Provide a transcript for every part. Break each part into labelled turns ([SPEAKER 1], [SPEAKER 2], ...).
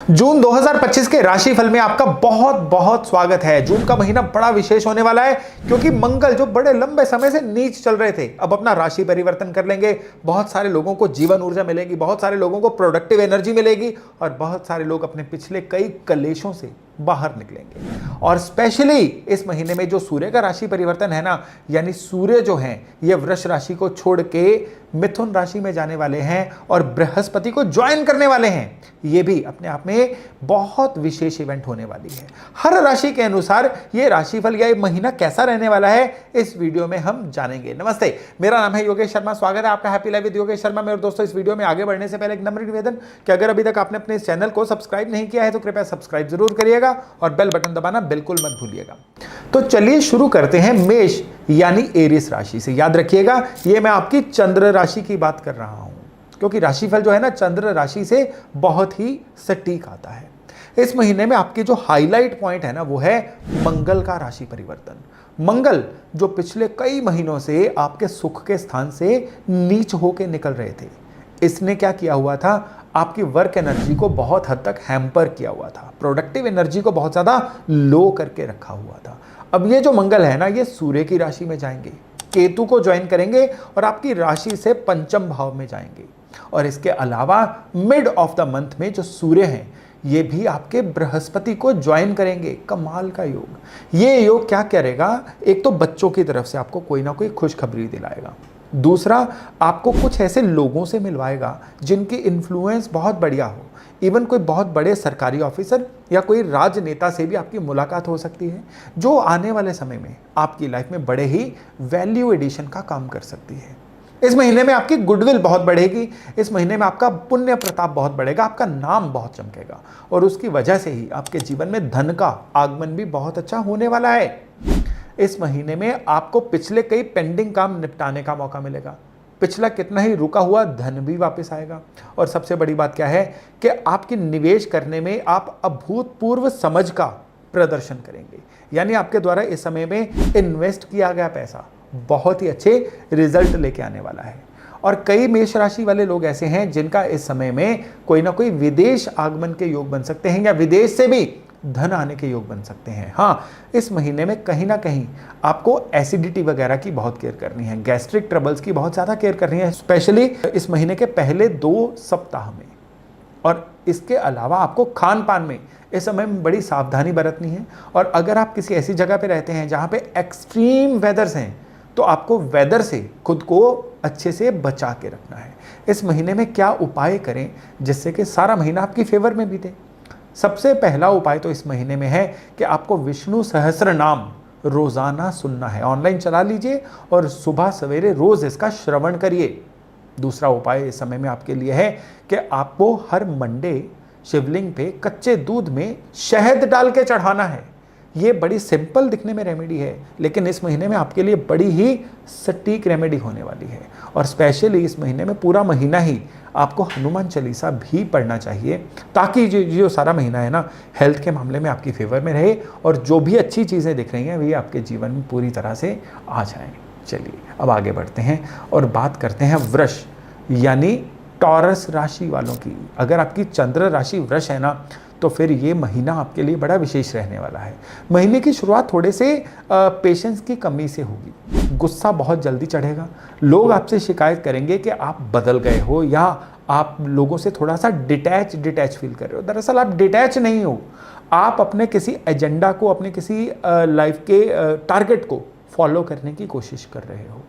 [SPEAKER 1] जून 2025 के राशिफल में आपका बहुत बहुत स्वागत है। जून का महीना बड़ा विशेष होने वाला है क्योंकि मंगल जो बड़े लंबे समय से नीच चल रहे थे अब अपना राशि परिवर्तन कर लेंगे। बहुत सारे लोगों को जीवन ऊर्जा मिलेगी, बहुत सारे लोगों को प्रोडक्टिव एनर्जी मिलेगी और बहुत सारे लोग अपने पिछले कई कलेशों से बाहर निकलेंगे। और स्पेशली इस महीने में जो सूर्य का राशि परिवर्तन है ना, यानी सूर्य जो है ये वृष राशि को छोड़ के मिथुन राशि में जाने वाले हैं और बृहस्पति को ज्वाइन करने वाले हैं। ये भी अपने आप में बहुत विशेष इवेंट होने वाली है। हर राशि के अनुसार ये राशिफल या ये महीना कैसा रहने वाला है इस वीडियो में हम जानेंगे। नमस्ते, मेरा नाम है योगेश शर्मा। स्वागत है आपका happy life with Yogesh Sharma में। और दोस्तों, इस वीडियो में आगे बढ़ने से पहले एक नम्र निवेदन कि अगर अभी तक आपने अपने इस चैनल को सब्सक्राइब नहीं किया है तो कृपया सब्सक्राइब जरूर करिएगा और बेल बटन दबाना बिल्कुल मत भूलिएगा। तो चलिए शुरू करते हैं मेष यानी एरिस राशि से। याद रखिएगा, ये मैं आपकी चंद्र राशि की बात कर रहा हूं क्योंकि राशिफल जो है ना चंद्र राशि से बहुत ही सटीक आता है। इस महीने में आपके जो हाईलाइट पॉइंट है ना वो है मंगल का राशि परिवर्तन। मंगल जो पिछले कई महीनों से आपके सुख के स्थान से नीच होके निकल रहे थे, इसने क्या किया हुआ था, आपकी वर्क एनर्जी को बहुत हद तक हैम्पर किया हुआ था, प्रोडक्टिव एनर्जी को बहुत ज़्यादा लो करके रखा हुआ था। अब ये जो मंगल है ना ये सूर्य की राशि में जाएंगे, केतु को ज्वाइन करेंगे और आपकी राशि से पंचम भाव में जाएंगे। और इसके अलावा मिड ऑफ द मंथ में जो सूर्य हैं ये भी आपके बृहस्पति को ज्वाइन करेंगे। कमाल का योग। ये योग क्या करेगा, एक तो बच्चों की तरफ से आपको कोई ना कोई खुशखबरी दिलाएगा, दूसरा आपको कुछ ऐसे लोगों से मिलवाएगा जिनकी इन्फ्लुएंस बहुत बढ़िया हो। इवन कोई बहुत बड़े सरकारी ऑफिसर या कोई राजनेता से भी आपकी मुलाकात हो सकती है जो आने वाले समय में आपकी लाइफ में बड़े ही वैल्यू एडिशन का काम कर सकती है। इस महीने में आपकी गुडविल बहुत बढ़ेगी। इस महीने में आपका पुण्य प्रताप बहुत बढ़ेगा, आपका नाम बहुत चमकेगा और उसकी वजह से ही आपके जीवन में धन का आगमन भी बहुत अच्छा होने वाला है। इस महीने में आपको पिछले कई पेंडिंग काम निपटाने का मौका मिलेगा। पिछला कितना ही रुका हुआ धन भी वापस आएगा। और सबसे बड़ी बात क्या है कि आपकी निवेश करने में आप अभूतपूर्व समझ का प्रदर्शन करेंगे, यानी आपके द्वारा इस समय में इन्वेस्ट किया गया पैसा बहुत ही अच्छे रिजल्ट लेके आने वाला है। और कई मेष राशि वाले लोग ऐसे हैं जिनका इस समय में कोई ना कोई विदेश आगमन के योग बन सकते हैं या विदेश से भी धन आने के योग बन सकते हैं। हाँ, इस महीने में कहीं ना कहीं आपको एसिडिटी वगैरह की बहुत केयर करनी है, गैस्ट्रिक ट्रबल्स की बहुत ज़्यादा केयर करनी है, स्पेशली इस महीने के पहले 2 सप्ताह में। और इसके अलावा आपको खान पान में इस समय में बड़ी सावधानी बरतनी है। और अगर आप किसी ऐसी जगह पे रहते हैं जहाँ पे एक्सट्रीम वेदर्स हैं तो आपको वेदर से खुद को अच्छे से बचा के रखना है। इस महीने में क्या उपाय करें जिससे कि सारा महीना आपकी फेवर में बीते। सबसे पहला उपाय तो इस महीने में है कि आपको विष्णु सहस्त्र नाम रोजाना सुनना है। ऑनलाइन चला लीजिए और सुबह सवेरे रोज इसका श्रवण करिए। दूसरा उपाय इस समय में आपके लिए है कि आपको हर मंडे शिवलिंग पे कच्चे दूध में शहद डाल के चढ़ाना है। ये बड़ी सिंपल दिखने में रेमेडी है लेकिन इस महीने में आपके लिए बड़ी ही सटीक रेमेडी होने वाली है। और स्पेशली इस महीने में पूरा महीना ही आपको हनुमान चालीसा भी पढ़ना चाहिए ताकि जो सारा महीना है ना हेल्थ के मामले में आपकी फेवर में रहे और जो भी अच्छी चीज़ें दिख रही हैं वे आपके जीवन में पूरी तरह से आ जाएं। चलिए अब आगे बढ़ते हैं और बात करते हैं वृष यानी टॉरस राशि वालों की। अगर आपकी चंद्र राशि वृष है ना तो फिर ये महीना आपके लिए बड़ा विशेष रहने वाला है। महीने की शुरुआत थोड़े से पेशेंस की कमी से होगी, गुस्सा बहुत जल्दी चढ़ेगा, लोग आपसे शिकायत करेंगे कि आप बदल गए हो या आप लोगों से थोड़ा सा डिटैच फील कर रहे हो। दरअसल आप डिटैच नहीं हो, आप अपने किसी एजेंडा को, अपने किसी लाइफ के टारगेट को फॉलो करने की कोशिश कर रहे हो।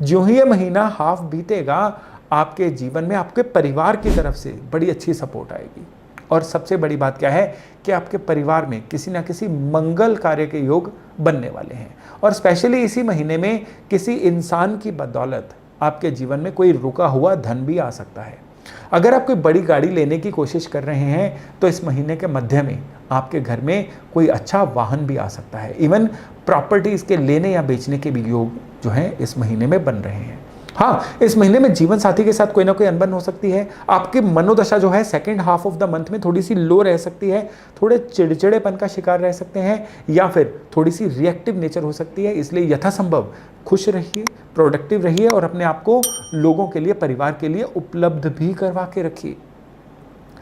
[SPEAKER 1] जो ही ये महीना हाफ बीतेगा आपके जीवन में आपके परिवार की तरफ से बड़ी अच्छी सपोर्ट आएगी। और सबसे बड़ी बात क्या है कि आपके परिवार में किसी ना किसी मंगल कार्य के योग बनने वाले हैं। और स्पेशली इसी महीने में किसी इंसान की बदौलत आपके जीवन में कोई रुका हुआ धन भी आ सकता है। अगर आप कोई बड़ी गाड़ी लेने की कोशिश कर रहे हैं तो इस महीने के मध्य में आपके घर में कोई अच्छा वाहन भी आ सकता है। इवन प्रॉपर्टीज़ के लेने या बेचने के भी योग जो हैं इस महीने में बन रहे हैं। हाँ, इस महीने में जीवन साथी के साथ कोई ना कोई अनबन हो सकती है। आपकी मनोदशा जो है second half of the month में थोड़ी सी लो रह सकती है, थोड़े चिड़चिड़ेपन का शिकार रह सकते हैं या फिर थोड़ी सी रिएक्टिव नेचर हो सकती है। इसलिए यथासंभव खुश रहिए, प्रोडक्टिव रहिए और अपने आप को लोगों के लिए, परिवार के लिए उपलब्ध भी करवा के रखिए।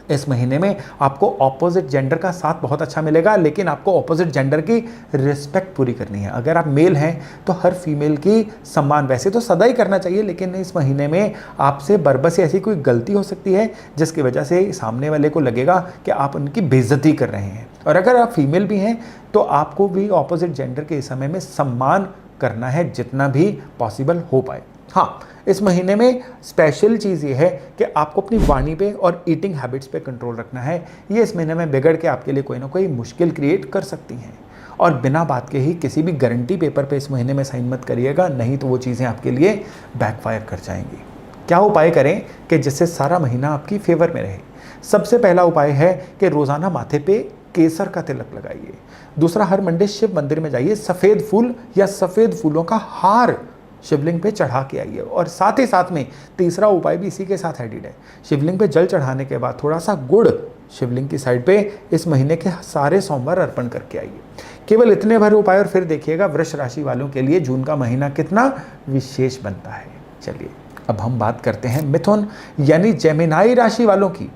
[SPEAKER 1] इस महीने में आपको ऑपोजिट जेंडर का साथ बहुत अच्छा मिलेगा, लेकिन आपको ऑपोजिट जेंडर की रिस्पेक्ट पूरी करनी है। अगर आप मेल हैं तो हर फीमेल की सम्मान वैसे तो सदा ही करना चाहिए, लेकिन इस महीने में आपसे बरबस ऐसी कोई गलती हो सकती है जिसकी वजह से सामने वाले को लगेगा कि आप उनकी बेइज्जती कर रहे हैं। और अगर आप फीमेल भी हैं तो आपको भी ऑपोजिट जेंडर के इस समय में सम्मान करना है जितना भी पॉसिबल हो पाए। हाँ, इस महीने में स्पेशल चीज़ ये है कि आपको अपनी वाणी पे और ईटिंग हैबिट्स पे कंट्रोल रखना है। ये इस महीने में बिगड़ के आपके लिए कोई ना कोई मुश्किल क्रिएट कर सकती हैं। और बिना बात के ही किसी भी गारंटी पेपर पे इस महीने में साइन मत करिएगा, नहीं तो वो चीज़ें आपके लिए बैकफायर कर जाएंगी। क्या उपाय करें कि जिससे सारा महीना आपकी फेवर में रहे? सबसे पहला उपाय है कि रोज़ाना माथे पे केसर का तिलक लगाइए। दूसरा, हर मंडे शिव मंदिर में जाइए, सफ़ेद फूल या सफ़ेद फूलों का हार शिवलिंग पे चढ़ा के आइए। और साथ ही साथ में तीसरा उपाय भी इसी के साथ एडिड है। शिवलिंग पे जल चढ़ाने के बाद थोड़ा सा गुड़ शिवलिंग की साइड पे इस महीने के सारे सोमवार अर्पण करके आइए। केवल इतने भर उपाय और फिर देखिएगा वृष राशि वालों के लिए जून का महीना कितना विशेष बनता है। चलिए अब हम बात करते हैं मिथुन यानी जेमिनाई राशि वालों की।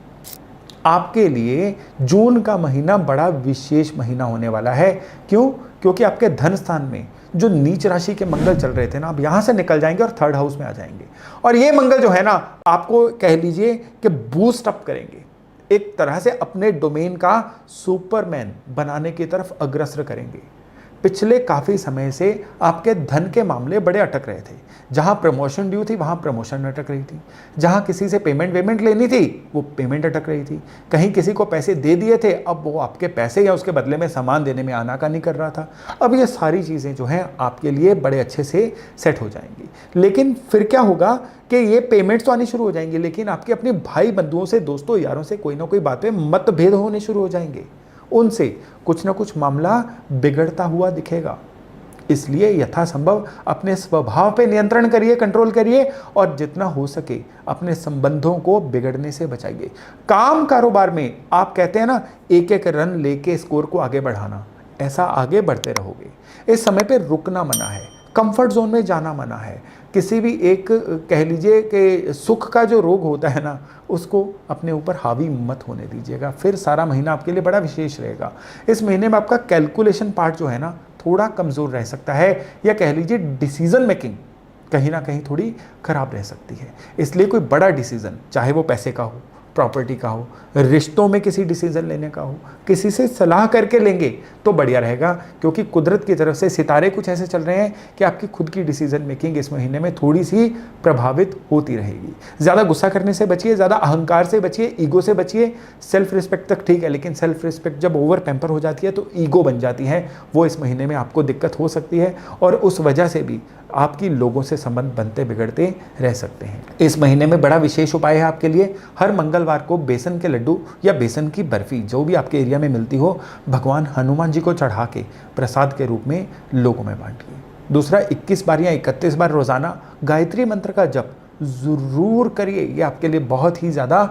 [SPEAKER 1] आपके लिए जून का महीना बड़ा विशेष महीना होने वाला है। क्यों? क्योंकि आपके धन स्थान में जो नीच राशि के मंगल चल रहे थे ना, अब यहां से निकल जाएंगे और थर्ड हाउस में आ जाएंगे। और ये मंगल जो है ना, आपको कह लीजिए कि बूस्ट अप करेंगे, एक तरह से अपने डोमेन का सुपरमैन बनाने की तरफ अग्रसर करेंगे। पिछले काफ़ी समय से आपके धन के मामले बड़े अटक रहे थे। जहां प्रमोशन ड्यू थी वहां प्रमोशन अटक रही थी, जहां किसी से पेमेंट लेनी थी वो पेमेंट अटक रही थी, कहीं किसी को पैसे दे दिए थे अब वो आपके पैसे या उसके बदले में सामान देने में आनाकानी कर रहा था। अब ये सारी चीज़ें जो हैं आपके लिए बड़े अच्छे से सेट हो जाएंगी। लेकिन फिर क्या होगा कि ये पेमेंट्स तो आनी शुरू हो जाएंगी, लेकिन आपके अपने भाई बंधुओं से, दोस्तों यारों से कोई ना कोई बात पे मतभेद होने शुरू हो जाएंगे। उनसे कुछ ना कुछ मामला बिगड़ता हुआ दिखेगा। इसलिए यथासंभव अपने स्वभाव पे नियंत्रण करिए, कंट्रोल करिए और जितना हो सके अपने संबंधों को बिगड़ने से बचाइए। काम कारोबार में आप कहते हैं ना, एक एक रन लेके स्कोर को आगे बढ़ाना, ऐसा आगे बढ़ते रहोगे। इस समय पे रुकना मना है, कंफर्ट जोन में जाना मना है। किसी भी एक कह लीजिए कि सुख का जो रोग होता है ना, उसको अपने ऊपर हावी मत होने दीजिएगा। फिर सारा महीना आपके लिए बड़ा विशेष रहेगा। इस महीने में आपका कैलकुलेशन पार्ट जो है ना थोड़ा कमज़ोर रह सकता है, या कह लीजिए डिसीजन मेकिंग कहीं ना कहीं थोड़ी खराब रह सकती है। इसलिए कोई बड़ा डिसीजन, चाहे वो पैसे का हो, प्रॉपर्टी का हो, रिश्तों में किसी डिसीजन लेने का हो, किसी से सलाह करके लेंगे तो बढ़िया रहेगा। क्योंकि कुदरत की तरफ से सितारे कुछ ऐसे चल रहे हैं कि आपकी खुद की डिसीजन मेकिंग इस महीने में थोड़ी सी प्रभावित होती रहेगी। ज़्यादा गुस्सा करने से बचिए, ज़्यादा अहंकार से बचिए, ईगो से बचिए। सेल्फ रिस्पेक्ट तक ठीक है, लेकिन सेल्फ रिस्पेक्ट जब ओवर पैम्पर हो जाती है तो ईगो बन जाती है, वो इस महीने में आपको दिक्कत हो सकती है और उस वजह से भी आपकी लोगों से संबंध बनते बिगड़ते रह सकते हैं। इस महीने में बड़ा विशेष उपाय है आपके लिए, हर मंगलवार को बेसन के लड्डू या बेसन की बर्फी जो भी आपके एरिया में मिलती हो, भगवान हनुमान जी को चढ़ा के प्रसाद के रूप में लोगों में बांटिए। दूसरा, 21 बार या 31 बार रोजाना गायत्री मंत्र का जप ज़रूर करिए, ये आपके लिए बहुत ही ज़्यादा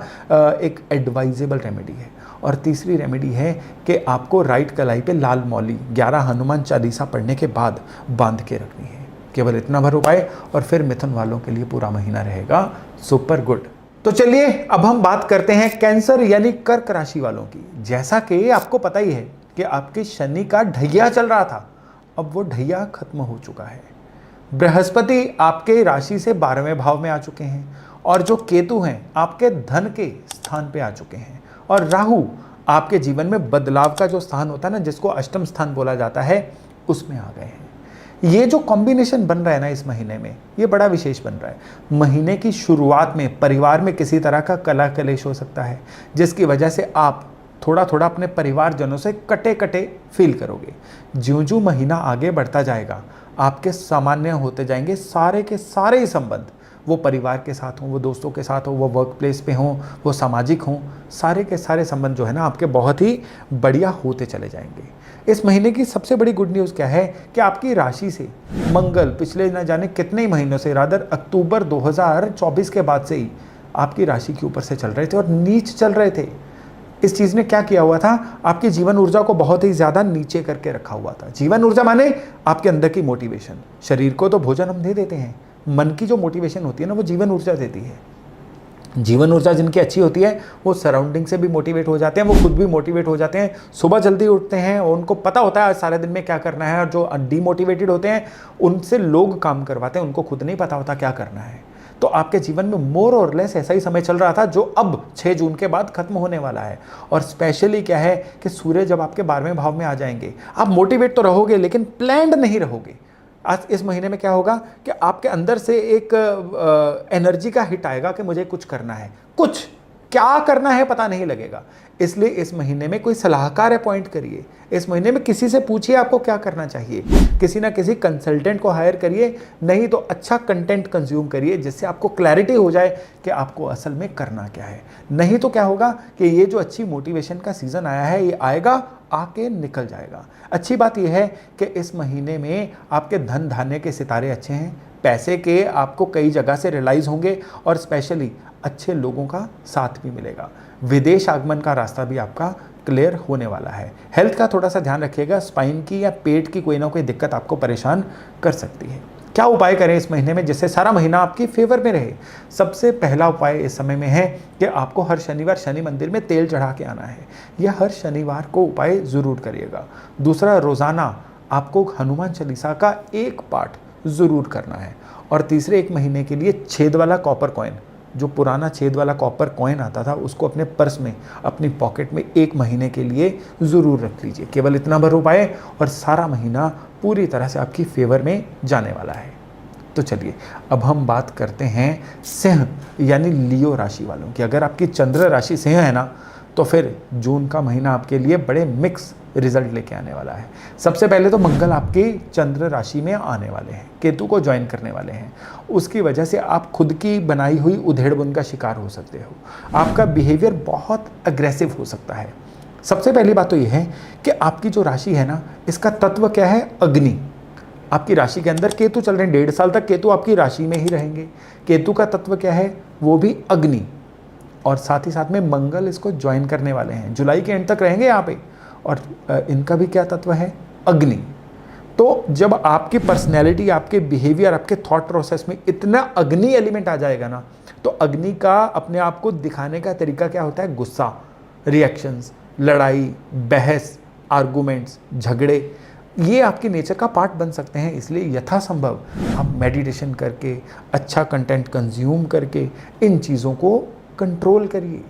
[SPEAKER 1] एक एडवाइजेबल रेमेडी है। और तीसरी रेमेडी है कि आपको राइट कलाई पे लाल मौली 11 हनुमान चालीसा पढ़ने के बाद बांध के रखनी है। केवल इतना भर उपाय और फिर मिथुन वालों के लिए पूरा महीना रहेगा सुपर गुड। तो चलिए अब हम बात करते हैं कैंसर यानी कर्क राशि वालों की। जैसा कि आपको पता ही है कि आपके शनि का ढैया चल रहा था, अब वो ढैया खत्म हो चुका है। बृहस्पति आपके राशि से 12वें भाव में आ चुके हैं और जो केतु हैं आपके धन के स्थान पे आ चुके हैं, और राहु आपके जीवन में बदलाव का जो स्थान होता है ना, जिसको अष्टम स्थान बोला जाता है, उसमें आ गए हैं। ये जो कॉम्बिनेशन बन रहा है ना इस महीने में, ये बड़ा विशेष बन रहा है। महीने की शुरुआत में परिवार में किसी तरह का कला कलेश हो सकता है, जिसकी वजह से आप थोड़ा थोड़ा अपने परिवारजनों से कटे कटे फील करोगे। ज्यों ज्यों महीना आगे बढ़ता जाएगा आपके सामान्य होते जाएंगे सारे के सारे ही संबंध, वो परिवार के साथ हों, वो दोस्तों के साथ हो, वो वर्क प्लेस पे हों, वो सामाजिक हों, सारे के सारे संबंध जो है ना आपके बहुत ही बढ़िया होते चले जाएंगे। इस महीने की सबसे बड़ी गुड न्यूज़ क्या है कि आपकी राशि से मंगल पिछले न जाने कितने ही महीनों से, रादर अक्टूबर 2024 के बाद से ही आपकी राशि के ऊपर से चल रहे थे और नीच चल रहे थे। इस चीज़ ने क्या किया हुआ था, आपकी जीवन ऊर्जा को बहुत ही ज़्यादा नीचे करके रखा हुआ था। जीवन ऊर्जा माने आपके अंदर की मोटिवेशन। शरीर को तो भोजन हम दे देते हैं, मन की जो मोटिवेशन होती है ना वो जीवन ऊर्जा देती है। जीवन ऊर्जा जिनकी अच्छी होती है वो सराउंडिंग से भी मोटिवेट हो जाते हैं, वो खुद भी मोटिवेट हो जाते हैं, सुबह जल्दी उठते हैं और उनको पता होता है आज सारे दिन में क्या करना है। और जो डीमोटिवेटेड होते हैं उनसे लोग काम करवाते हैं, उनको खुद नहीं पता होता क्या करना है। तो आपके जीवन में मोर और लेस ऐसा ही समय चल रहा था जो अब 6 जून के बाद खत्म होने वाला है। और स्पेशली क्या है कि सूर्य जब आपके 12वें भाव में आ जाएंगे, आप मोटिवेट तो रहोगे लेकिन प्लान्ड नहीं रहोगे। आज इस महीने में क्या होगा कि आपके अंदर से एक एनर्जी का हिट आएगा कि मुझे कुछ करना है, कुछ क्या करना है पता नहीं लगेगा। इसलिए इस महीने में कोई सलाहकार अपॉइंट करिए, इस महीने में किसी से पूछिए आपको क्या करना चाहिए, किसी ना किसी कंसल्टेंट को हायर करिए, नहीं तो अच्छा कंटेंट कंज्यूम करिए जिससे आपको क्लैरिटी हो जाए कि आपको असल में करना क्या है। नहीं तो क्या होगा कि ये जो अच्छी मोटिवेशन का सीज़न आया है ये आएगा, आके निकल जाएगा। अच्छी बात यह है कि इस महीने में आपके धन धान्य के सितारे अच्छे हैं, पैसे के आपको कई जगह से रियलाइज़ होंगे और स्पेशली अच्छे लोगों का साथ भी मिलेगा। विदेश आगमन का रास्ता भी आपका क्लियर होने वाला है। हेल्थ का थोड़ा सा ध्यान रखिएगा, स्पाइन की या पेट की कोई ना कोई दिक्कत आपको परेशान कर सकती है। क्या उपाय करें इस महीने में जिससे सारा महीना आपकी फेवर में रहे? सबसे पहला उपाय इस समय में है कि आपको हर शनिवार शनि मंदिर में तेल चढ़ा के आना है। यह हर शनिवार को उपाय ज़रूर करिएगा। दूसरा, रोज़ाना आपको हनुमान चालीसा का एक पाठ ज़रूर करना है। और तीसरे, एक महीने के लिए छेद वाला कॉपर कॉइन, जो पुराना छेद वाला कॉपर कॉइन आता था, उसको अपने पर्स में, अपनी पॉकेट में एक महीने के लिए ज़रूर रख लीजिए। केवल इतना भर उपाय और सारा महीना पूरी तरह से आपकी फेवर में जाने वाला है। तो चलिए अब हम बात करते हैं सिंह यानी लियो राशि वालों की। अगर आपकी चंद्र राशि सिंह है ना, तो फिर जून का महीना आपके लिए बड़े मिक्स रिजल्ट लेके आने वाला है। सबसे पहले तो मंगल आपकी चंद्र राशि में आने वाले हैं, केतु को ज्वाइन करने वाले हैं। उसकी वजह से आप खुद की बनाई हुई उधेड़-बुन का शिकार हो सकते हो। आपका बिहेवियर बहुत अग्रेसिव हो सकता है। सबसे पहली बात तो यह है कि आपकी जो राशि है ना, इसका तत्व क्या है? अग्नि। आपकी राशि के अंदर केतु चल रहे हैं, 1.5 साल तक केतु आपकी राशि में ही रहेंगे। केतु का तत्व क्या है? वो भी अग्नि। और साथ ही साथ में मंगल इसको ज्वाइन करने वाले हैं, जुलाई के एंड तक रहेंगे यहाँ पे। और इनका भी क्या तत्व है? अग्नि। तो जब आपकी पर्सनैलिटी, आपके बिहेवियर, आपके थॉट प्रोसेस में इतना अग्नि एलिमेंट आ जाएगा ना, तो अग्नि का अपने आप को दिखाने का तरीका क्या होता है? गुस्सा, रिएक्शंस, लड़ाई, बहस, आर्गूमेंट्स, झगड़े, ये आपकी नेचर का पार्ट बन सकते हैं। इसलिए यथासंभव आप मेडिटेशन करके, अच्छा कंटेंट कंज्यूम करके इन चीज़ों को कंट्रोल करिए।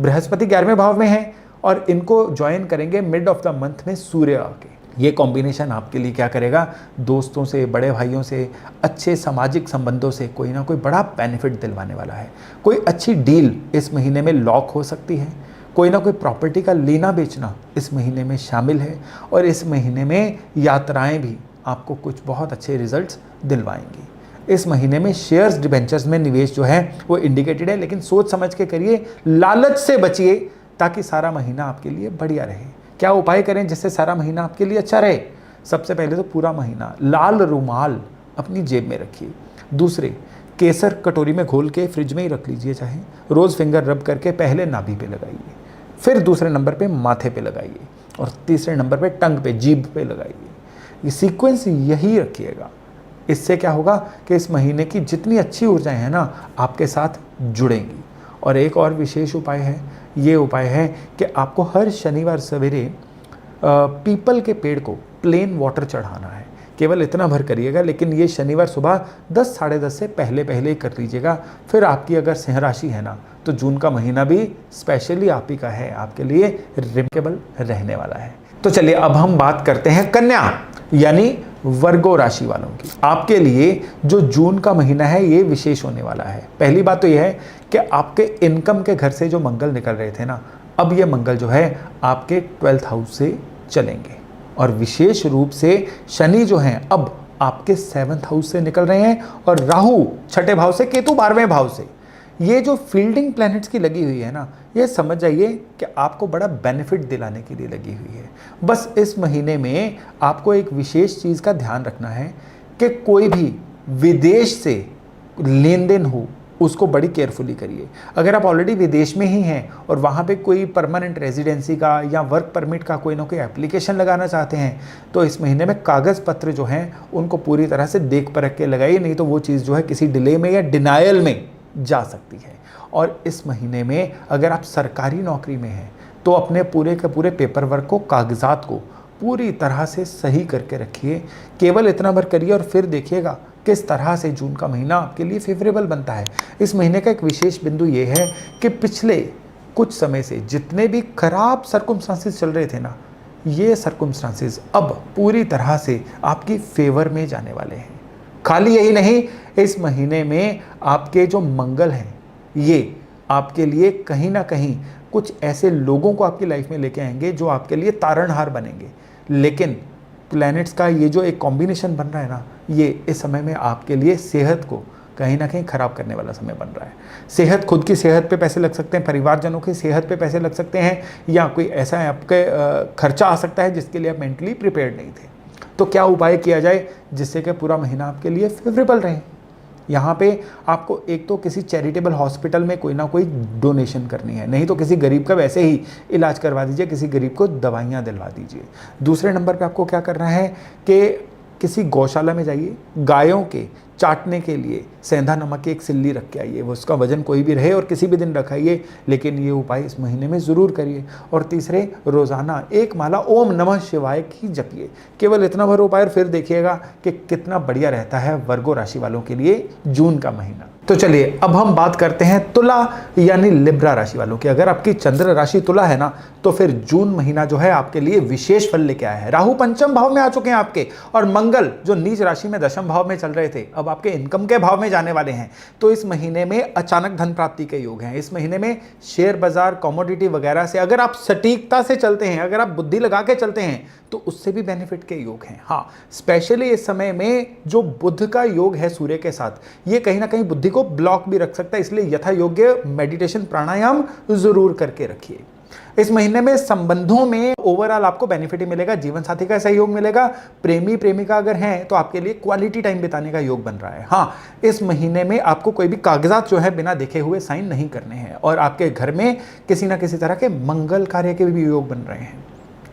[SPEAKER 1] बृहस्पति 11वें भाव में है और इनको ज्वाइन करेंगे मिड ऑफ द मंथ में सूर्य आके। ये कॉम्बिनेशन आपके लिए क्या करेगा? दोस्तों से, बड़े भाइयों से, अच्छे सामाजिक संबंधों से कोई ना कोई बड़ा बेनिफिट दिलवाने वाला है। कोई अच्छी डील इस महीने में लॉक हो सकती है। कोई ना कोई प्रॉपर्टी का लेना बेचना इस महीने में शामिल है। और इस महीने में यात्राएं भी आपको कुछ बहुत अच्छे रिजल्ट्स दिलवाएंगी। इस महीने में शेयर्स, डिबेंचर्स में निवेश जो है वो इंडिकेटेड है, लेकिन सोच समझ के करिए, लालच से बचिए ताकि सारा महीना आपके लिए बढ़िया रहे। क्या उपाय करें जिससे सारा महीना आपके लिए अच्छा रहे? सबसे पहले तो पूरा महीना लाल रुमाल अपनी जेब में रखिए। दूसरे, केसर कटोरी में घोल के फ्रिज में ही रख लीजिए, चाहे रोज़ फिंगर रब करके पहले नाभि पे लगाइए, फिर दूसरे नंबर पे माथे पे लगाइए और तीसरे नंबर पे टंग पे, जीभ पे लगाइए। ये सीक्वेंस यही रखिएगा। इससे क्या होगा कि इस महीने की जितनी अच्छी ऊर्जाएं हैं ना, आपके साथ जुड़ेंगी। और एक और विशेष उपाय है, ये उपाय है कि आपको हर शनिवार सवेरे पीपल के पेड़ को प्लेन वाटर चढ़ाना है। केवल इतना भर करिएगा, लेकिन ये शनिवार सुबह 10, साढ़े 10 से पहले पहले ही कर लीजिएगा। फिर आपकी अगर सिंह राशि है ना, तो जून का महीना भी स्पेशली आप ही का है, आपके लिए रिमेकेबल रहने वाला है। तो चलिए अब हम बात करते हैं कन्या यानी वर्गो राशि वालों की। आपके लिए जो जून का महीना है ये विशेष होने वाला है। पहली बात तो यह है कि आपके इनकम के घर से जो मंगल निकल रहे थे ना, अब ये मंगल जो है आपके 12th हाउस से चलेंगे। और विशेष रूप से शनि जो हैं अब आपके 7th हाउस से निकल रहे हैं और राहु 6ठे भाव से, केतु 12वें भाव से। ये जो फील्डिंग प्लैनेट्स की लगी हुई है ना, ये समझ जाइए कि आपको बड़ा बेनिफिट दिलाने के लिए लगी हुई है। बस इस महीने में आपको एक विशेष चीज़ का ध्यान रखना है कि कोई भी विदेश से लेन देन हो उसको बड़ी केयरफुली करिए। अगर आप ऑलरेडी विदेश में ही हैं और वहाँ पे कोई परमानेंट रेजिडेंसी का या वर्क परमिट का कोई ना कोई एप्लीकेशन लगाना चाहते हैं, तो इस महीने में कागज़ पत्र जो हैं उनको पूरी तरह से देख परख के लगाइए, नहीं तो वो चीज़ जो है किसी डिले में या डिनायल में जा सकती है। और इस महीने में अगर आप सरकारी नौकरी में हैं तो अपने पूरे के पूरे पेपर वर्क को, कागजात को पूरी तरह से सही करके रखिए। केवल इतना भर करिए और फिर देखिएगा किस तरह से जून का महीना आपके लिए फेवरेबल बनता है। इस महीने का एक विशेष बिंदु ये है कि पिछले कुछ समय से जितने भी खराब सर्कमस्टांसेस चल रहे थे ना, ये सर्कमस्टांसेस अब पूरी तरह से आपकी फेवर में जाने वाले हैं। खाली यही नहीं, इस महीने में आपके जो मंगल हैं ये आपके लिए कहीं ना कहीं कुछ ऐसे लोगों को आपकी लाइफ में लेके आएंगे जो आपके लिए तारणहार बनेंगे। लेकिन प्लैनेट्स का ये जो एक कॉम्बिनेशन बन रहा है ना, ये इस समय में आपके लिए सेहत को कहीं ना कहीं खराब करने वाला समय बन रहा है। सेहत, खुद की सेहत पे पैसे लग सकते हैं, परिवारजनों की सेहत पे पैसे लग सकते हैं, या कोई ऐसा आपके खर्चा आ सकता है जिसके लिए आप मेंटली प्रिपेयर्ड नहीं थे। तो क्या उपाय किया जाए जिससे कि पूरा महीना आपके लिए फेवरेबल रहे? यहाँ पे आपको एक तो किसी चैरिटेबल हॉस्पिटल में कोई ना कोई डोनेशन करनी है, नहीं तो किसी गरीब का वैसे ही इलाज करवा दीजिए, किसी गरीब को दवाइयाँ दिलवा दीजिए। दूसरे नंबर पे आपको क्या करना है कि किसी गौशाला में जाइए, गायों के चाटने के लिए सेंधा नमक की एक सिल्ली रख के आइए। वो उसका वजन कोई भी रहे और किसी भी दिन रखाइए, लेकिन ये उपाय इस महीने में ज़रूर करिए। और तीसरे, रोज़ाना एक माला ओम नमः शिवाय की जपिए। केवल इतना भर उपाय और फिर देखिएगा कि कितना बढ़िया रहता है वर्गो राशि वालों के लिए जून का महीना। तो चलिए अब हम बात करते हैं तुला यानी लिब्रा राशि वालों की। अगर आपकी चंद्र राशि तुला है ना, तो फिर जून महीना जो है आपके लिए विशेष फल लेके आया है। राहु पंचम भाव में आ चुके हैं आपके, और मंगल जो नीच राशि में दशम भाव में चल रहे थे अब आपके इनकम के भाव में जाने वाले हैं। तो इस महीने में अचानक धन प्राप्ति के योग हैं। इस महीने में शेयर बाजार, कमोडिटी वगैरह से अगर आप सटीकता से चलते हैं, अगर आप बुद्धि लगा के चलते हैं, तो उससे भी बेनिफिट के योग हैं। हाँ, स्पेशली इस समय में जो बुध का योग है सूर्य के साथ, ये कहीं ना कहीं बुद्धि को ब्लॉक भी रख सकता है, इसलिए यथा योग्य मेडिटेशन, प्राणायाम जरूर करके रखिए। इस महीने में संबंधों में ओवरऑल आपको बेनिफिट ही मिलेगा, जीवन साथी का सहयोग मिलेगा। प्रेमी प्रेमिका अगर हैं तो आपके लिए क्वालिटी टाइम बिताने का योग बन रहा है। हाँ, इस महीने में आपको कोई भी कागजात जो है बिना देखे हुए साइन नहीं करने हैं, और आपके घर में किसी ना किसी तरह के मंगल कार्य के भी योग बन रहे हैं।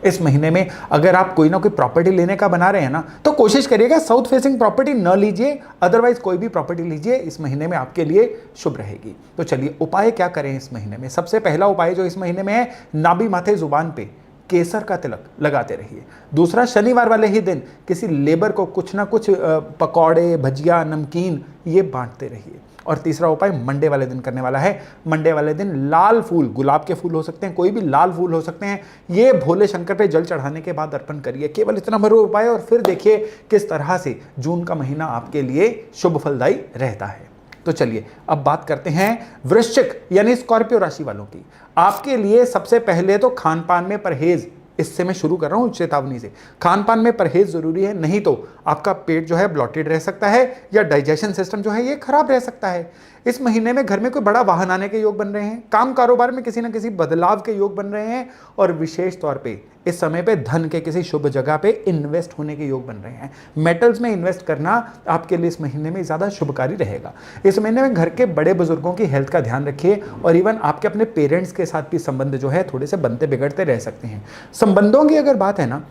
[SPEAKER 1] इस महीने में अगर आप कोई ना कोई प्रॉपर्टी लेने का बना रहे हैं ना, तो कोशिश करिएगा साउथ फेसिंग प्रॉपर्टी न लीजिए, अदरवाइज कोई भी प्रॉपर्टी लीजिए, इस महीने में आपके लिए शुभ रहेगी। तो चलिए उपाय क्या करें इस महीने में। सबसे पहला उपाय जो इस महीने में है, नाभि माथे जुबान पे केसर का तिलक लगाते रहिए। दूसरा, शनिवार वाले ही दिन किसी लेबर को कुछ ना कुछ पकौड़े, भजिया, नमकीन ये बांटते रहिए। और तीसरा उपाय मंडे वाले दिन करने वाला है। मंडे वाले दिन लाल फूल, गुलाब के फूल हो सकते हैं, कोई भी लाल फूल हो सकते हैं, ये भोले शंकर पे जल चढ़ाने के बाद अर्पण करिए। केवल इतना भर उपाय, और फिर देखिए किस तरह से जून का महीना आपके लिए शुभ फलदायी रहता है। तो चलिए अब बात करते हैं वृश्चिक यानी स्कॉर्पियो राशि वालों की। आपके लिए सबसे पहले तो खान पान में परहेज, इससे मैं शुरू कर रहा हूं चेतावनी से। खान पान में परहेज जरूरी है, नहीं तो आपका पेट जो है ब्लॉटेड रह सकता है, या डाइजेशन सिस्टम जो है ये खराब रह सकता है। इस महीने में घर में कोई बड़ा वाहन आने के योग बन रहे हैं, काम कारोबार में किसी न किसी बदलाव के योग बन रहे हैं, और विशेष तौर पे इस समय पे धन के किसी शुभ जगह पे इन्वेस्ट होने के योग बन रहे हैं। मेटल्स में इन्वेस्ट करना आपके लिए इस महीने में ज़्यादा शुभकारी रहेगा। इस महीने में घर के बड़े बुजुर्गों की हेल्थ का ध्यान रखिए, और इवन आपके अपने पेरेंट्स के साथ भी संबंध जो है थोड़े से बनते बिगड़ते रह सकते हैं। संबंधों की अगर बात है ना,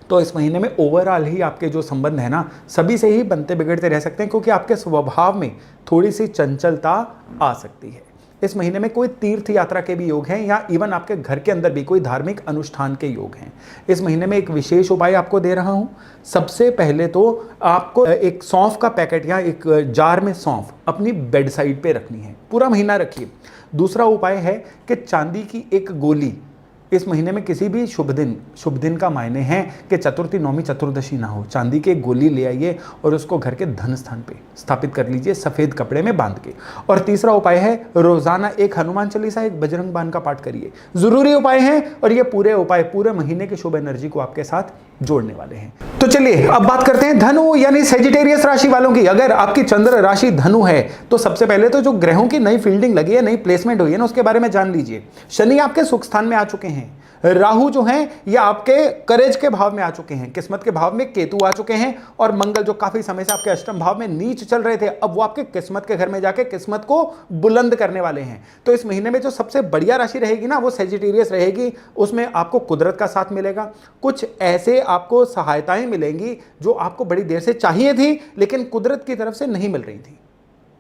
[SPEAKER 1] तो इस महीने में ओवरऑल ही आपके जो संबंध है ना, सभी से ही बनते बिगड़ते रह सकते हैं, क्योंकि आपके स्वभाव में थोड़ी सी चंचलता आ सकती है। इस महीने में कोई तीर्थ यात्रा के भी योग हैं, या इवन आपके घर के अंदर भी कोई धार्मिक अनुष्ठान के योग हैं। इस महीने में एक विशेष उपाय आपको दे रहा हूं। सबसे पहले तो आपको एक सौंफ का पैकेट या एक जार में सौंफ अपनी बेड साइड पे रखनी है, पूरा महीना रखिए। दूसरा उपाय है कि चांदी की एक गोली इस महीने में किसी भी शुभ दिन का मायने है कि चतुर्थी, नौमी, चतुर्दशी ना हो, चांदी की एक गोली ले आइए और उसको घर के धन स्थान पे स्थापित कर लीजिए सफेद कपड़े में बांध के। और तीसरा उपाय है रोजाना एक हनुमान चालीसा, एक बजरंग बाण का पाठ करिए। जरूरी उपाय हैं, और ये पूरे उपाय पूरे महीने की शुभ एनर्जी को आपके साथ जोड़ने वाले हैं। तो चलिए अब बात करते हैं धनु यानी सेजिटेरियस राशि वालों की। अगर आपकी चंद्र राशि धनु है, तो सबसे पहले तो जो ग्रहों की नई फील्डिंग लगी है, नई प्लेसमेंट हुई है ना, उसके बारे में जान लीजिए। शनि आपके सुख स्थान में आ चुके हैं, राहु जो हैं ये आपके करेज के भाव में आ चुके हैं, किस्मत के भाव में केतु आ चुके हैं, और मंगल जो काफी समय से आपके अष्टम भाव में नीच चल रहे थे, अब वो आपके किस्मत के घर में जाके किस्मत को बुलंद करने वाले हैं। तो इस महीने में जो सबसे बढ़िया राशि रहेगी ना, वो सेजिटेरियस रहेगी। उसमें आपको कुदरत का साथ मिलेगा, कुछ ऐसे आपको सहायताएं मिलेंगी जो आपको बड़ी देर से चाहिए थी लेकिन कुदरत की तरफ से नहीं मिल रही थी।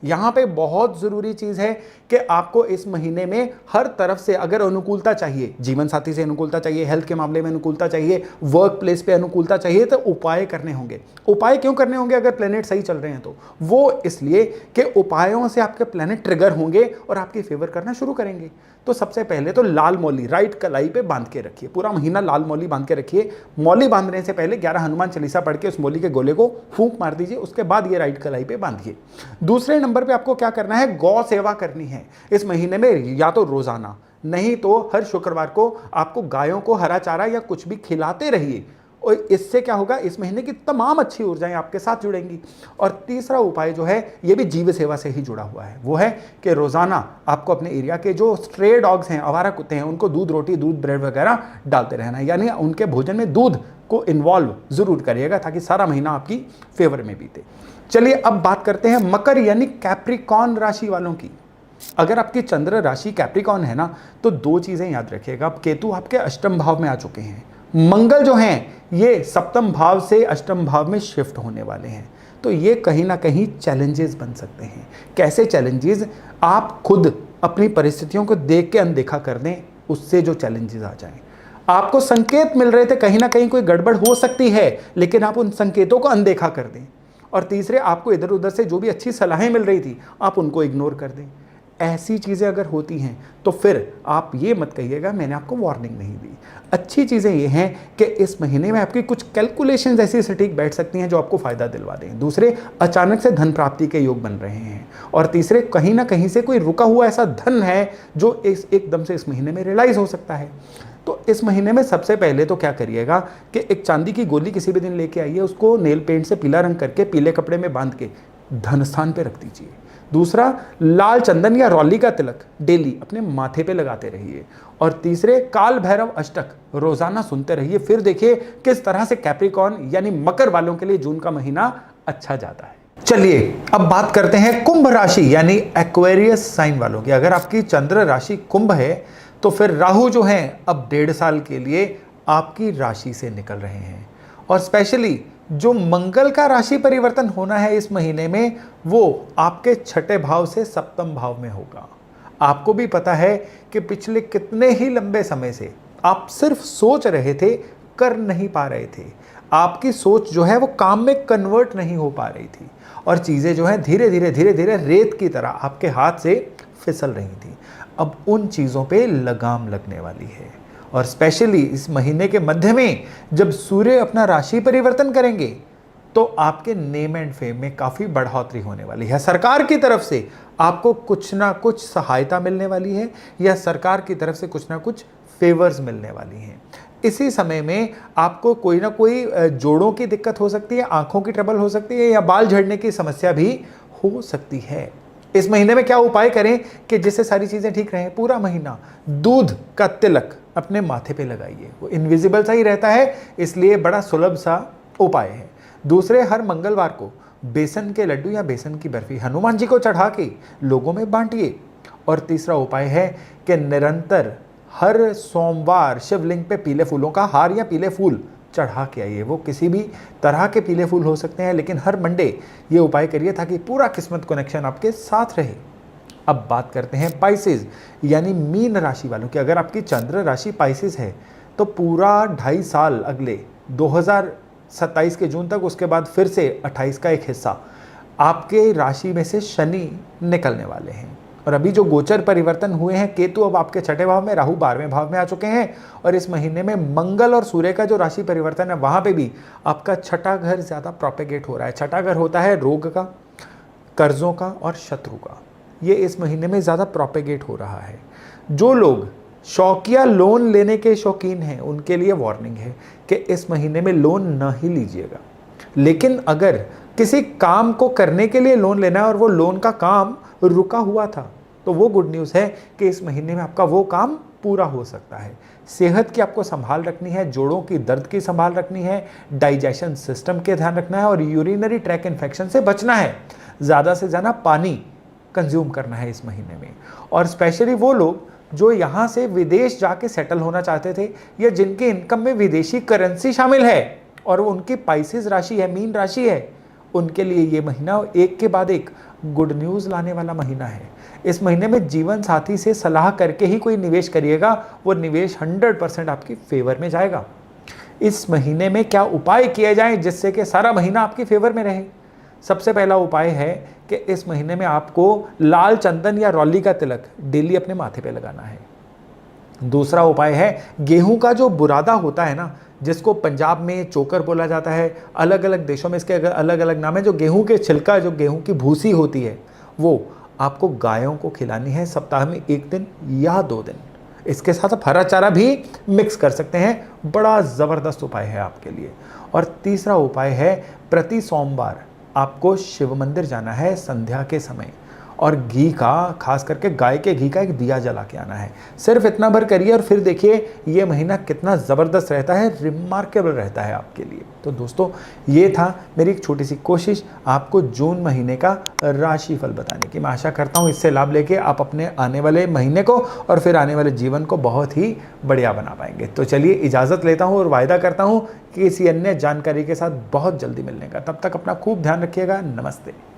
[SPEAKER 1] यहां पे बहुत जरूरी चीज है कि आपको इस महीने में हर तरफ से अगर अनुकूलता चाहिए, जीवन साथी से अनुकूलता चाहिए, हेल्थ के मामले में अनुकूलता चाहिए, वर्क प्लेस पे अनुकूलता चाहिए, तो उपाय करने होंगे। उपाय क्यों करने होंगे अगर प्लेनेट सही चल रहे हैं तो? वो इसलिए कि उपायों से आपके प्लेनेट ट्रिगर होंगे और आपकी फेवर करना शुरू करेंगे। तो सबसे पहले तो लाल मौली राइट कलाई पे बांध के रखिए, पूरा महीना लाल मौली बांध के रखिए। मौली बांधने से पहले 11 हनुमान चालीसा पढ़ के उस मौली के गोले को फूंक मार दीजिए, उसके बाद ये राइट कलाई पे बांधिए। दूसरे नंबर पे आपको क्या करना है, गौ सेवा करनी है इस महीने में, या तो रोजाना नहीं तो हर शुक्रवार को आपको गायों को हरा चारा या कुछ भी खिलाते रहिए, और इससे क्या होगा, इस महीने की तमाम अच्छी ऊर्जाएं आपके साथ जुड़ेंगी। और तीसरा उपाय जो है ये भी जीव सेवा से ही जुड़ा हुआ है, वो है कि रोजाना आपको अपने एरिया के जो स्ट्रे डॉग्स हैं, आवारा कुत्ते हैं, उनको दूध रोटी, दूध ब्रेड वगैरह डालते रहना है, यानी उनके भोजन में दूध को इन्वॉल्व जरूर करिएगा ताकि सारा महीना आपकी फेवर में बीते। चलिए अब बात करते हैं मकर यानी कैप्रिकॉर्न राशि वालों की। अगर आपकी चंद्र राशि कैप्रिकॉर्न है ना, तो दो चीजें याद रखिएगा। अब केतु आपके अष्टम भाव में आ चुके हैं, मंगल जो हैं ये सप्तम भाव से अष्टम भाव में शिफ्ट होने वाले हैं, तो ये कहीं ना कहीं चैलेंजेस बन सकते हैं। कैसे चैलेंजेस? आप खुद अपनी परिस्थितियों को देख के अनदेखा कर दें, उससे जो चैलेंजेस आ जाएं। आपको संकेत मिल रहे थे कहीं ना कहीं कोई गड़बड़ हो सकती है, लेकिन आप उन संकेतों को अनदेखा कर दें। और तीसरे, आपको इधर उधर से जो भी अच्छी सलाहें मिल रही थी आप उनको इग्नोर कर दें। ऐसी चीज़ें अगर होती हैं तो फिर आप ये मत कहिएगा मैंने आपको वार्निंग नहीं दी। अच्छी चीज़ें ये हैं कि इस महीने में आपकी कुछ कैलकुलेशंस ऐसी सटीक बैठ सकती हैं जो आपको फ़ायदा दिलवा दें। दूसरे, अचानक से धन प्राप्ति के योग बन रहे हैं। और तीसरे, कहीं ना कहीं से कोई रुका हुआ ऐसा धन है जो एकदम से इस महीने में रियलाइज़ हो सकता है। तो इस महीने में सबसे पहले तो क्या करिएगा कि एक चांदी की गोली किसी भी दिन लेके आइए, उसको नेल पेंट से पीला रंग करके पीले कपड़े में बांध के धन स्थान पे रख दीजिए। दूसरा, लाल चंदन या रौली का तिलक डेली अपने माथे पे लगाते रहिए। और तीसरे, काल भैरव अष्टक रोजाना सुनते रहिए। फिर देखिए किस तरह से कैप्रिकॉर्न यानी मकर वालों के लिए जून का महीना अच्छा जाता है। चलिए अब बात करते हैं कुंभ राशि यानी एक्वेरियस साइन वालों की। अगर आपकी चंद्र राशि कुंभ है तो फिर राहु जो है अब 1.5 साल के लिए आपकी राशि से निकल रहे हैं। और स्पेशली जो मंगल का राशि परिवर्तन होना है इस महीने में, वो आपके 6ठे भाव से सप्तम भाव में होगा। आपको भी पता है कि पिछले कितने ही लंबे समय से आप सिर्फ सोच रहे थे, कर नहीं पा रहे थे। आपकी सोच जो है वो काम में कन्वर्ट नहीं हो पा रही थी और चीज़ें जो है धीरे धीरे रेत की तरह आपके हाथ से फिसल रही थी। अब उन चीज़ों पे लगाम लगने वाली है। और स्पेशली इस महीने के मध्य में जब सूर्य अपना राशि परिवर्तन करेंगे तो आपके नेम एंड फेम में काफ़ी बढ़ोतरी होने वाली है। सरकार की तरफ से आपको कुछ ना कुछ सहायता मिलने वाली है या सरकार की तरफ से कुछ ना कुछ फेवर्स मिलने वाली हैं। इसी समय में आपको कोई ना कोई जोड़ों की दिक्कत हो सकती है, आंखों की ट्रबल हो सकती है या बाल झड़ने की समस्या भी हो सकती है। इस महीने में क्या उपाय करें कि जिससे सारी चीज़ें ठीक रहें? पूरा महीना दूध का तिलक अपने माथे पे लगाइए, वो इनविजिबल सा ही रहता है, इसलिए बड़ा सुलभ सा उपाय है। दूसरे, हर मंगलवार को बेसन के लड्डू या बेसन की बर्फी हनुमान जी को चढ़ा के लोगों में बांटिए। और तीसरा उपाय है कि निरंतर हर सोमवार शिवलिंग पे पीले फूलों का हार या पीले फूल चढ़ा के आइए। वो किसी भी तरह के पीले फूल हो सकते हैं, लेकिन हर मंडे ये उपाय करिए ताकि पूरा किस्मत कनेक्शन आपके साथ रहे। अब बात करते हैं पाइसेस यानी मीन राशि वालों की। अगर आपकी चंद्र राशि पाइसेस है तो पूरा 2.5 साल अगले 2027 के जून तक, उसके बाद फिर से 28 का एक हिस्सा आपके राशि में से शनि निकलने वाले हैं। और अभी जो गोचर परिवर्तन हुए हैं, केतु अब आपके 6ठे भाव में, राहु 12वें भाव में आ चुके हैं। और इस महीने में मंगल और सूर्य का जो राशि परिवर्तन है वहाँ पे भी आपका 6ठा घर ज़्यादा प्रोपेगेट हो रहा है। 6ठा घर होता है रोग का, कर्जों का और शत्रु का। ये इस महीने में ज़्यादा प्रोपेगेट हो रहा है। जो लोग शौकिया लोन लेने के शौकीन हैं उनके लिए वार्निंग है कि इस महीने में लोन न ही लीजिएगा। लेकिन अगर किसी काम को करने के लिए लोन लेना है और वो लोन का काम रुका हुआ था, तो वो गुड न्यूज़ है कि इस महीने में आपका वो काम पूरा हो सकता है। सेहत की आपको संभाल रखनी है, जोड़ों की दर्द की संभाल रखनी है, डाइजेशन सिस्टम के ध्यान रखना है और यूरिनरी ट्रैक इन्फेक्शन से बचना है। ज़्यादा से ज़्यादा पानी कंज्यूम करना है इस महीने में। और स्पेशली वो लोग जो यहाँ से विदेश जाके सेटल होना चाहते थे या जिनके इनकम में विदेशी करेंसी शामिल है और वो उनकी पाइसेस राशि है, मीन राशि है, उनके लिए ये महीना एक के बाद एक गुड न्यूज़ लाने वाला महीना है। इस महीने में जीवन साथी से सलाह करके ही कोई निवेश करिएगा, वो निवेश 100% आपकी फेवर में जाएगा। इस महीने में क्या उपाय किए जाएं जिससे कि सारा महीना आपकी फेवर में रहे? सबसे पहला उपाय है कि इस महीने में आपको लाल चंदन या रौली का तिलक डेली अपने माथे पे लगाना है। दूसरा उपाय है, गेहूं का जो बुरादा होता है ना, जिसको पंजाब में चोकर बोला जाता है, अलग अलग देशों में इसके अलग अलग नाम है, जो गेहूं के छिलका, जो गेहूं की भूसी होती है, वो आपको गायों को खिलानी है सप्ताह में 1 दिन या 2 दिन। इसके साथ आप हरा चारा भी मिक्स कर सकते हैं, बड़ा ज़बरदस्त उपाय है आपके लिए। और तीसरा उपाय है, प्रति सोमवार आपको शिव मंदिर जाना है संध्या के समय, और घी का, खास करके गाय के घी का एक दिया जला के आना है। सिर्फ इतना भर करिए और फिर देखिए ये महीना कितना ज़बरदस्त रहता है, रिमार्केबल रहता है आपके लिए। तो दोस्तों, ये था मेरी एक छोटी सी कोशिश आपको जून महीने का राशिफल बताने की। मैं आशा करता हूँ इससे लाभ लेके आप अपने आने वाले महीने को और फिर आने वाले जीवन को बहुत ही बढ़िया बना पाएंगे। तो चलिए, इजाज़त लेता हूँ और वायदा करता हूँ कि किसी अन्य जानकारी के साथ बहुत जल्दी मिलने का। तब तक अपना खूब ध्यान रखिएगा। नमस्ते।